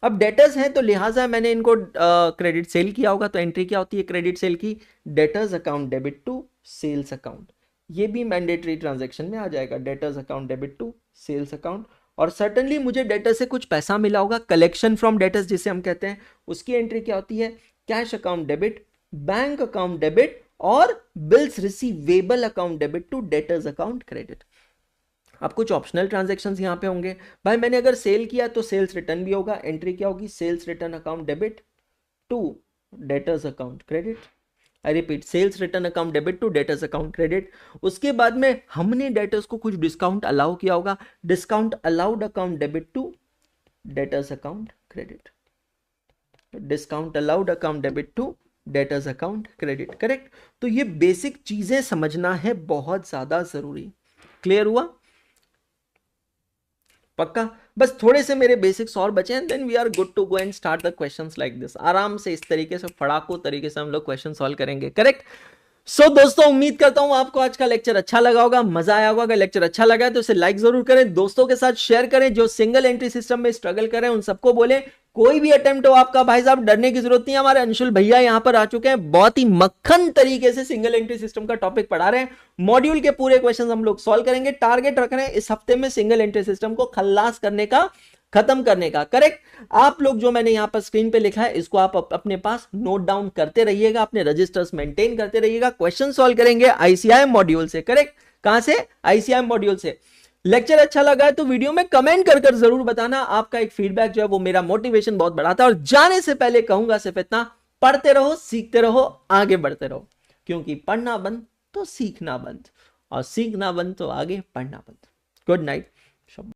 अब डेटर्स हैं तो लिहाजा मैंने इनको क्रेडिट सेल किया होगा, तो एंट्री क्या होती है क्रेडिट सेल की, debtors account debit to sales account. ये भी मैंडेटरी ट्रांजैक्शन में आ जाएगा, debtors account debit to sales account. और सर्टनली मुझे डेटर से कुछ पैसा मिला होगा, कलेक्शन फ्रॉम डेटर्स जिसे हम कहते हैं, उसकी एंट्री क्या होती है, cash account debit, bank account debit और bills receivable account debit to debtors account credit. अब कुछ ऑप्शनल ट्रांजैक्शंस यहाँ पे होंगे, भाई मैंने अगर सेल किया तो सेल्स रिटर्न भी होगा, एंट्री क्या होगी, sales return account debit to debtors account credit. I repeat, sales return account debit to debtors account credit. उसके बाद में हमने डेटर्स को कुछ डिस्काउंट अलाउ किया होगा, discount allowed account debit to debtors account credit, discount allowed account debit to debtors account credit, correct. तो ये बेसिक चीजें समझना है, बहुत ज्यादा जरूरी। क्लियर हुआ, पक्का। बस थोड़े से मेरे बेसिक्स और बचे हैं, then we are good to go and start the questions like this. आराम से इस तरीके से फड़ाको तरीके से हम लोग क्वेश्चन सॉल्व करेंगे, करेक्ट। सो दोस्तों, उम्मीद करता हूं आपको आज का लेक्चर अच्छा लगा होगा, मजा आया होगा। अगर लेक्चर अच्छा लगा है तो इसे लाइक जरूर करें, दोस्तों के साथ शेयर करें, जो सिंगल एंट्री सिस्टम में स्ट्रगल करें उन सबको बोले कोई भी अटेम्प्ट हो आपका, भाई साहब डरने की जरूरत नहीं है। हमारे अंशुल भैया यहां पर आ चुके हैं, बहुत ही मक्खन तरीके से सिंगल एंट्री सिस्टम का टॉपिक पढ़ा रहे हैं। मॉड्यूल के पूरे क्वेश्चन हम लोग सॉल्व करेंगे, टारगेट रख रहे हैं इस हफ्ते में सिंगल एंट्री सिस्टम को खल्लास करने का, खत्म करने का, करेक्ट। आप लोग जो मैंने यहां पर स्क्रीन पे लिखा है इसको आप अपने पास नोट डाउन करते रहिएगा, अपने रजिस्टर्स मेंटेन करते रहिएगा। क्वेश्चन सॉल्व करेंगे आईसीआई मॉड्यूल से, करेक्ट। कहां से, आईसीआई मॉड्यूल से। लेक्चर अच्छा लगा है तो वीडियो में कमेंट कर जरूर बताना, आपका एक फीडबैक जो है वो मेरा मोटिवेशन बहुत बढ़ाता है। और जाने से पहले कहूंगा सिर्फ इतना, पढ़ते रहो, सीखते रहो, आगे बढ़ते रहो, क्योंकि पढ़ना बंद तो सीखना बंद, और सीखना बंद तो आगे पढ़ना बंद। Good night.